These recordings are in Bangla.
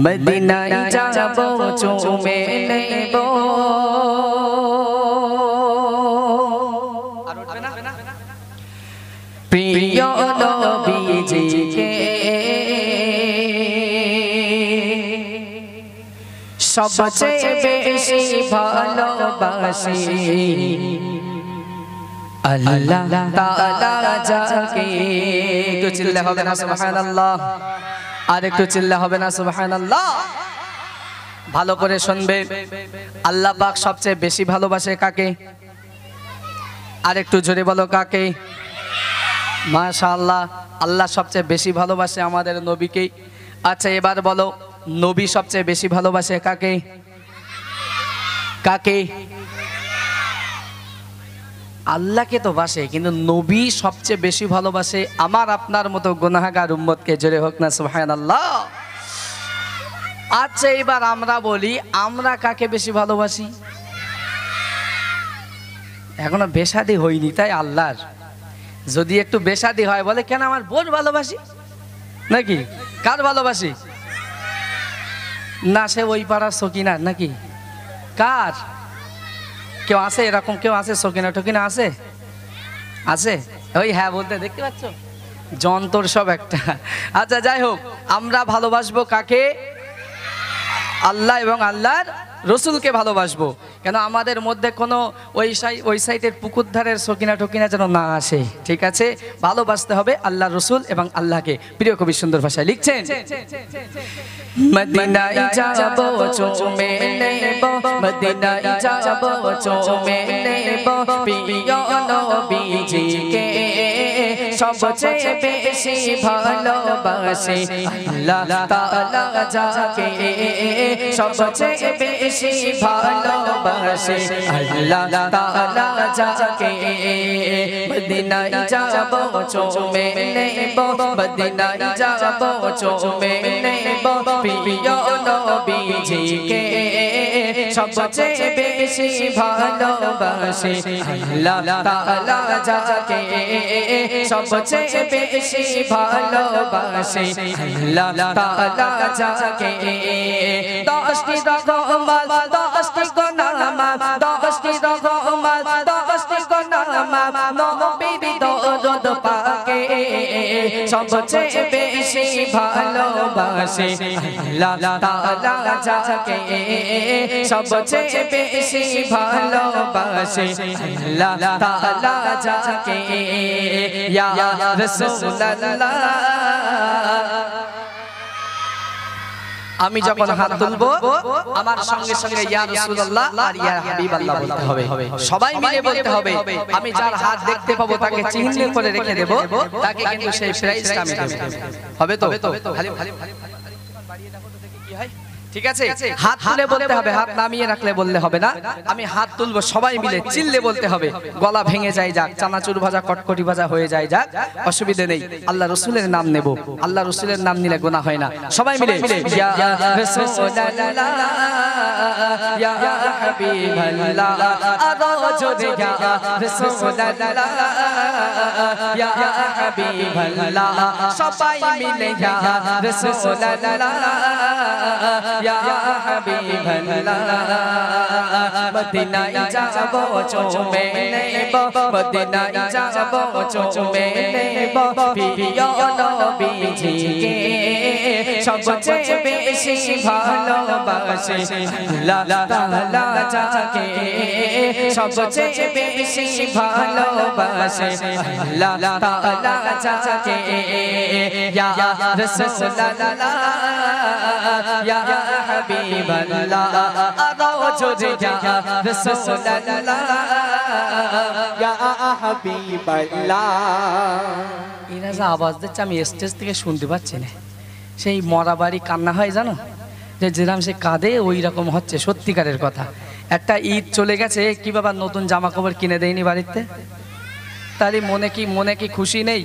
মদিনায় যাব চুমে নেব। প্রিয় নবীজিকে সবচেয়ে বেশি ভালোবাসি, আল্লাহ তাআলা যাকে। একটু চিল্লা হবে না সুবহানাল্লাহ? আর একটু চিল্লা হবে না সুবহানাল্লাহ? ভালো করে শুনবে, আল্লাহ পাক সবচেয়ে বেশি ভালোবাসে কাকে? আর একটু জোরে বলো কাকে? মাশাআল্লাহ, আল্লাহ সবচেয়ে বেশি ভালোবাসে আমাদের নবীকে। আচ্ছা এবার বলো, নবী সবচেয়ে বেশি ভালোবাসে কাকে? কাকে? আল্লাহকে তো বাসে, কিন্তু নবী সবচেয়ে বেশি ভালোবাসে আমার আপনার মতো গুনাহগার উম্মতকে। জোরে হোক না সুবহানাল্লাহ? আচ্ছা এবার আমরা বলি, আমরা কাকে বেশি ভালোবাসি? এখনো বেশাদি হয়নি তাই আল্লাহর, যদি একটু বেশাদি হয় বলে কেন আমার বোন ভালোবাসি নাকি? কার ভালোবাসি? না সে ওই পাড়ার সকিনার নাকি? কার? কেউ আছে এরকম? কেউ আছে সকিনা টকিনা আছে? আছে ওই হ্যাঁ বলতে দেখতে পাচ্ছ, যন্তর সব একটা। আচ্ছা যাই হোক, আমরা ভালোবাসবো কাকে? আল্লাহ এবং আল্লাহর রসুলকে ভালোবাসবো। কেন আমাদের মধ্যে কোনো ওই সাইডের পুকুর ধারের সকিনা টকিনা যেন না আসে, ঠিক আছে? ভালোবাসতে হবে আল্লাহ রসুল এবং আল্লাহকে। প্রিয় কবি সুন্দর ভাষায় লিখছেন, মদিনায় যাব চুমে নেব, মদিনায় যাব চুমে নেব, প্রিয় নবীজিকে সবচেয়ে বেশি ভালোবাসি, আল্লাহ তাআলা যাকে সবচেয়ে বেশি ভালোবাসি, আল্লাহ তাআলা যাকে। মদিনায় যাব চুমে নেব, মদিনায় যাব চুমে নেব, প্রিয় নবীজিকে সবচেয়ে বেশি ভালোবাসি, আল্লাহ তাআলা যাকে সবচেয়ে বেশি ভালোবাসি, আল্লাহ তাআলা যাকে। 10টি রহমত 10টি গুনামাত 10টি রহমত 10টি গুনামাত নবীর দরুদ পাকে সবচেয়ে বেশি ভালোবাসি, আল্লাহ তাআলা যাকে সবচেয়ে বেশি ভালোবাসি, আল্লাহ তাআলা যাকে। ইয়া রাসূলুল্লাহ, আমি যখন হাত তুলবো আমার সঙ্গে সঙ্গে ইয়া রাসূলুল্লাহ আর ইয়া হাবিবাল্লাহ বলতে হবে, সবাই মিলে বলতে হবে। আমি যার হাত দেখতে পাবো তাকে চিহ্ন করে রেখে দেব, তাকে কিন্তু সেই প্রাইজটা আমি দেব। হবে তো? খালি বাড়িয়ে রাখো তো দেখি কি হয়, ঠিক আছে? হাত তুলে বলতে হবে, হাত নামিয়ে রাখলে বললে হবে না। আমি হাত তুলবো, সবাই মিলে চিল্লে বলতে হবে। গলা ভেঙে যায় যাক, চানাচুর ভাজা কটকটি ভাজা হয়ে যায় যাক, অসুবিধা নেই। আল্লাহ রসুলের নাম নেব, আল্লাহ রসুলের নাম নিলে গুনাহ হয় না। সবাই মিলে ইয়া রাসূলুল্লাহ ইয়া হাবিবাল্লাহ, আরো জোরে ইয়া রাসূলুল্লাহ ইয়া হাবিবাল্লাহ, সবাই মিলে ইয়া রাসূলুল্লাহ ইয়া হাবিবাল্লাহ। মদিনায় যাব চুমে নেব, মদিনায় যাব চুমে নেব, প্রিয় নবীজিকে সবচেয়ে বেশি ভালোবাসি, আল্লাহ তাআলা যাকে সবচেয়ে বেশি ভালোবাসি, আল্লাহ তাআলা যাকে। ইয়া রাসূলুল্লাহ ইয়া হাবিবাল্লাহ, আরো জোরে ইয়া রাসূলুল্লাহ ইয়া হাবিবাল্লাহ। এরা যা আওয়াজ দিচ্ছে আমি স্টেজ থেকে শুনতে পাচ্ছি না। সেই মরা বাড়ি কান্না হয় জানো, যে যেরকম সে কাঁদে ওই রকম হচ্ছে, সত্যিকারের কথা। একটা ঈদ চলে গেছে, কি বাবা নতুন জামা কাপড় কিনে দেয়নি বাড়িতে? তাহলে মনে কি খুশি নেই?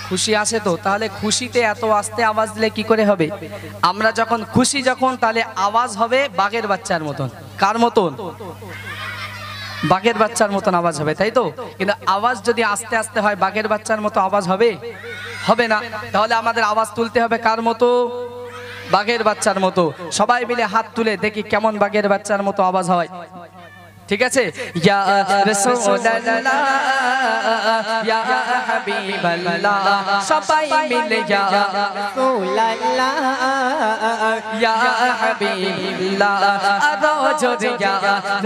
খুশি আছে তো? তাহলে খুশিতে এত আস্তে আওয়াজ দিলে কি করে হবে? আমরা যখন খুশি তাহলে আওয়াজ হবে বাঘের বাচ্চার মতন। কার মতন? বাঘের বাচ্চার মতন আওয়াজ হবে, তাই তো? কিন্তু আওয়াজ যদি আস্তে আস্তে হয় বাঘের বাচ্চার মতো আওয়াজ হবে? হবে না। তাহলে আমাদের আওয়াজ তুলতে হবে কার মতো? বাঘের বাচ্চার মতো। সবাই মিলে হাত তুলে দেখি কেমন বাঘের বাচ্চার মতো আওয়াজ হয়। ঠিক আছে, ইয়া রাসূলুল্লাহ ইয়া হাবিবাল্লাহ, সবাই মিলে ইয়া রাসূলুল্লাহ ইয়া হাবিবাল্লাহ, আরো জোরে ইয়া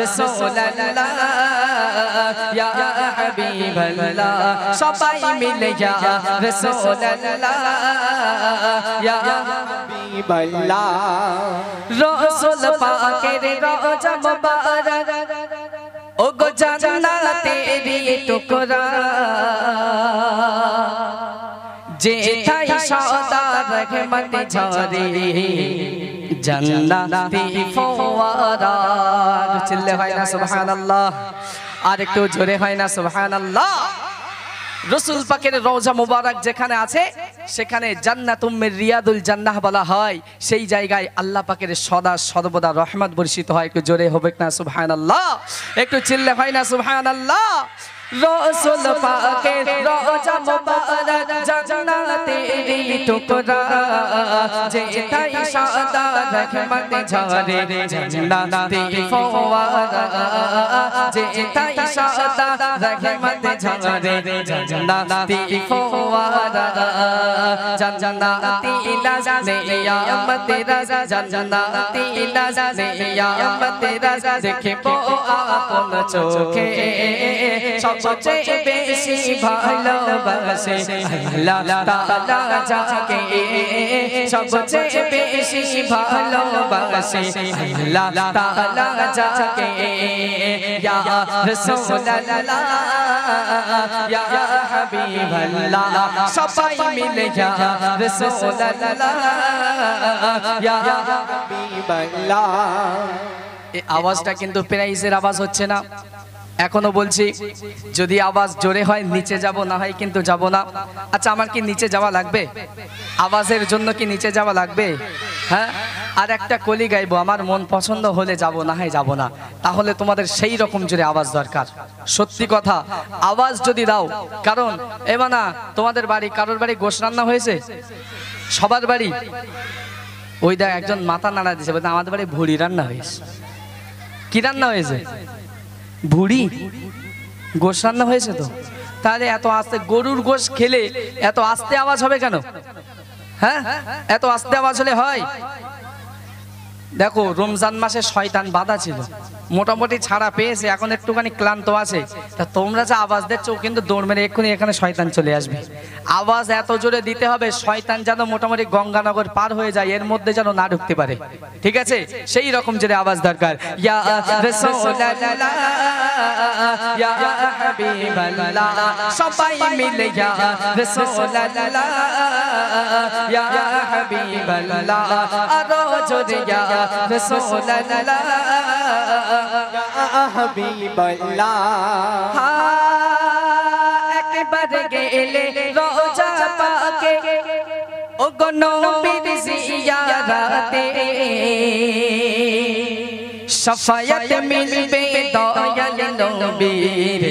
রাসূলুল্লাহ ইয়া হাবিবাল্লাহ, সবাই মিলে ইয়া রাসূলুল্লাহ ইয়া হাবিবাল্লাহ। রাসূল পাকের রওজা মুবারক ও গো জান্নাতেরি টুকরা, যেথায় সদা রহমত ঝরে জান্নাতি ফওয়ারা। চিল্লে হয় না সুবহানাল্লাহ? আর একটু জোরে হয় না সুবহানাল্লাহ? রাসূল পাকের রওজা মুবারক যেখানে আছে সেখানে জান্নাতুম মির রিয়াদুল জান্নাহ বলা হয়। সেই জায়গায় আল্লাহ পাকের সদা সর্বদা রহমত বর্ষিত হয়। একটু জোরে হবে না সুবহানাল্লাহ? একটু চিল্লে হয় না সুবহানাল্লাহ? রাসূল পাকের রওজা মুবারক জান্নাতেরি টুকরা, যেথায় সদা রহমত ঝরে জান্নাতি ফওয়ারা, যেথায় সদা রহমত ঝরে জান্নাতি ফওয়ারা, জান্নাতি নিয়ামত রাজ, জান্নাতি নিয়ামত রাজ দেখবো আপন চোখে, সবচেয়ে বেশি ভালোবাসে আল্লাহ তাআলা যাকে, সবচেয়ে বেশি ভালোবাসে আল্লাহ তাআলা যাকে। ইয়া রাসূলুল্লাহ ইয়া হাবিবাল্লাহ, সবাই মিলে ইয়া রাসূলুল্লাহ ইয়া হাবিবাল্লাহ। এই আওয়াজটা কিন্তু প্রাইজের আওয়াজ হচ্ছে না। এখনো বলছি, যদি আওয়াজ জোরে হয় নিচে যাব, না হয় কিন্তু যাব না। আচ্ছা, আমার কি নিচে যাওয়া লাগবে? আওয়াজের জন্য কি নিচে যাওয়া লাগবে? হ্যাঁ, আর একটা কলি গাইবো, আমার মন পছন্দ হলে যাব, না হয় যাব না। তাহলে তোমাদের সেই রকম জোরে আওয়াজ দরকার। সত্যি কথা, আওয়াজ যদি দাও, কারণ এমানা তোমাদের বাড়ি, কারোর বাড়ি গোশ রান্না হয়েছে? সবার বাড়ি? ওই দেখ একজন মাথা নাড়া দিয়েছে, বলতে আমাদের বাড়ি ভুড়ি রান্না হয়েছে। কি রান্না হয়েছে? ভুড়ি গোশ রান্না হয়েছে। তো তাহলে এত আস্তে, গরুর গোশ খেলে এত আস্তে আওয়াজ হবে কেন? হ্যাঁ, এত আস্তে আওয়াজ হলে হয়? দেখো, রমজান মাসে শয়তান বাধা ছিল, মোটামুটি ছাড়া পেয়েছে, এখন একটুখানি ক্লান্ত আছে। তা তোমরা যে আওয়াজ দিচ্ছ, কিন্তু দৌড় মেরে এক্ষুনি এখানে শয়তান চলে আসবে। আওয়াজ এত জোরে দিতে হবে শয়তান যেন মোটামুটি গঙ্গানগর পার হয়ে যায়, এর মধ্যে যেন না ঢুকতে পারে। ঠিক আছে, সেই রকম জোরে আওয়াজ দরকার। ইয়া রাসূলুল্লাহ ইয়া হাবিবাল্লাহ, সবাই মিলে ইয়া রাসূলুল্লাহ ইয়া হাবিবাল্লাহ, আরো জোরে ইয়া রাসূলুল্লাহ ইয়া হাবিবাল্লাহ। একবার গেলে রওজা পাকে ও গো নবীর জিয়ারতে, শাফায়াত মিলবে দয়াল নবীর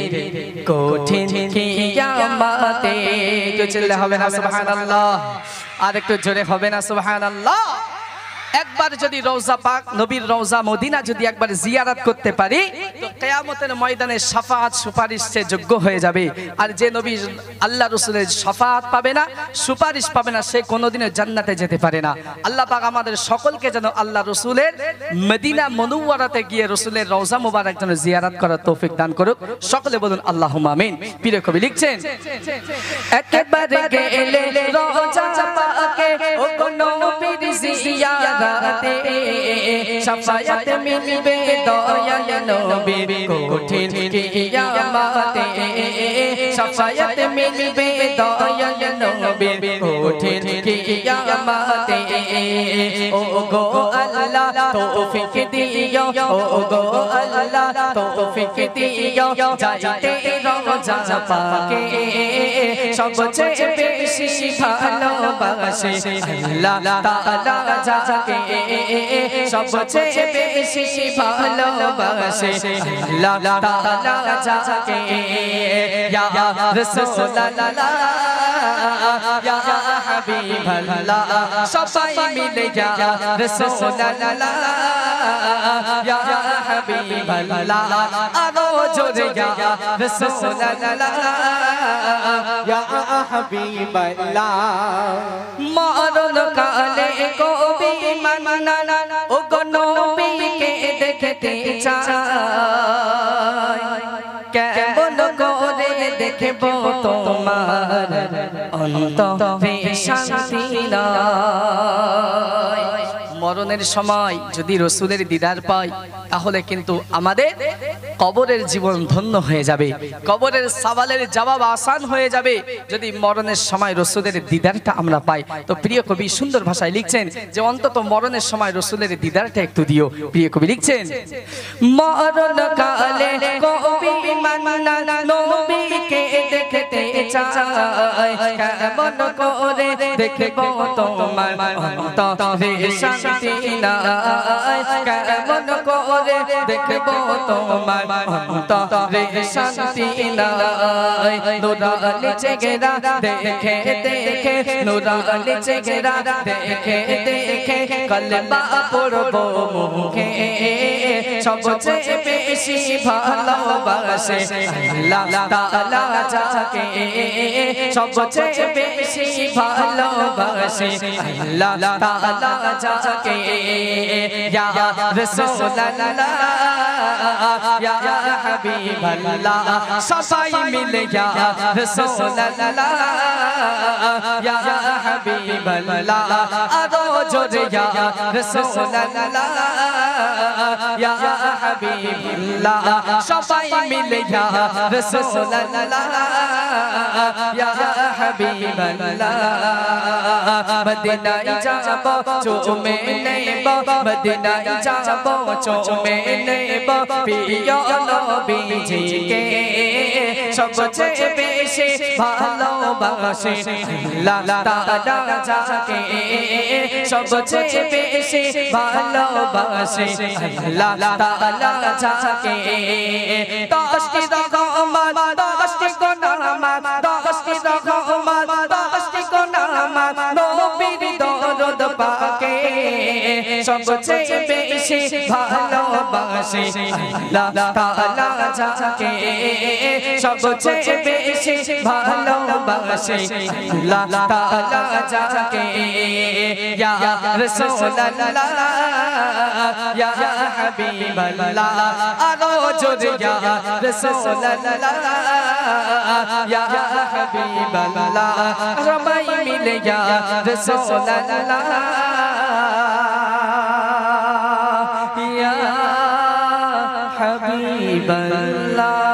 কঠিন কিয়ামতে। তো চলে হবে না সুবহানাল্লাহ? আর একটু জোরে হবে না সুবহানাল্লাহ? একবার যদি রওজা পাক, নবীর রওজা মদিনা যদি একবার জিয়ারত করতে পারি, তো কিয়ামতের ময়দানে শাফাআত সুপারিশ সে যোগ্য হয়ে যাবে। আর যে নবী আল্লাহ রাসূলের শাফাআত পাবে না, সুপারিশ পাবে না, সে কোনোদিনও জান্নাতে যেতে পারে না। আল্লাহ পাক আমাদের সকলকে যেন আল্লাহ রাসূলের মদিনা মুনাওয়ারাতে গিয়ে রাসূলের রওজা মুবারক যেন জিয়ারত করার তৌফিক দান করুক। সকলে বলুন আল্লাহুম্মা আমিন। প্রিয় কবি লিখছেন, একবার গেলে রওজা পাকে ও গো নবীর জিয়ারতে, শাফায়াত মিলবে দয়াল নবীর কঠিন কিয়ামতে, শাফায়াত মিলবে দয়াল নবীর কঠিন কিয়ামতে। ও গো আল্লাহ তৌফিক দিও, ও গো আল্লাহ তৌফিক দিও, যাইতে রওজা পাকে সবচেয়ে বেশি ভালোবাসে আল্লাহ তাআলা যাকে, সবচেয়ে বেশি ভালোবাসে আল্লাহ তাআলা যাকে। ইয়া রাসূলুল্লাহ ইয়া হাবিবাল্লাহ সবাই মিলে ইয়া রাসূলুল্লাহ ইয়া হাবিবাল্লাহ আরো জোরে ইয়া রাসূলুল্লাহ ইয়া হাবিবাল্লাহ মরণ কালে কবি মান্না ও গো নবীকে দেখতে চাই কেমন করে দেখব তোমার অন্তরে শান্তি নাই মরণের সময় যদি রাসূলের দিদার পাই তাহলে কিন্তু আমাদের কবরের জীবন ধন্য হয়ে যাবে কবরের সওয়ালের জবাব আসান হয়ে যাবে যদি মরণের সময় রাসূলের দিদারটা আমরা পাই তো প্রিয় কবি সুন্দর ভাষায় লিখছেন যে অন্তত মরণের সময় রাসূলের দিদারটা একটু দিও প্রিয় কবি লিখছেন মরণ কালে কবি মান্না নবীকে দেখতে চাই কেমন করে দেখব তোমার অন্তরে শান্তি নাই কেমন করে দেখব তোমার অন্তরে শান্তি নাই নুরানি চেহারা দেখে দেখে নুরানি চেহারা দেখে দেখে কলমা পড়ব মুখে সবচেয়ে বেশি ভালোবাসে আল্লাহ তাআলা যাকে সবচেয়ে বেশি ভালোবাসে আল্লাহ তাআলা যাকে ইয়া রাসূলুল্লাহ ইয়া হাবিবাল্লাহ সবাই মিলে ইয়া রাসূলুল্লাহ ইয়া হাবিবাল্লাহ আরো জোরে ইয়া রাসূলুল্লাহ ইয়া হাবিবাল্লাহ সবাই মিলে ইয়া রাসূলুল্লাহ ইয়া হাবিবাল্লাহ মদিনায় যাব চুমে নেব মদিনায় যাব চুমে নেব প্রিয় নবীজিকে সবচেয়ে বেশি ভালোবাসে আল্লাহ তাআলা যাকে সবচেয়ে বেশি ভালোবাসে আল্লাহ তাআলা যাকে দশটি রহমত দশটি গুনাহমাত দশটি রহমত দশটি গুনাহমাত নবীর দরদ পাকে সবচেয়ে বেশি ভালোবাসে আল্লাহ তাআলা যাকে সবচেয়ে বেশি ভালোবাসে আল্লাহ তাআলা যাকে ইয়া রাসূলুল্লাহ ইয়া হাবিবাল্লাহ আরো জোরে ইয়া রাসূলুল্লাহ ইয়া হাবিবাল্লাহ সবাই মিলে ইয়া রাসূলুল্লাহ ইয়া হাবিবাল্লাহ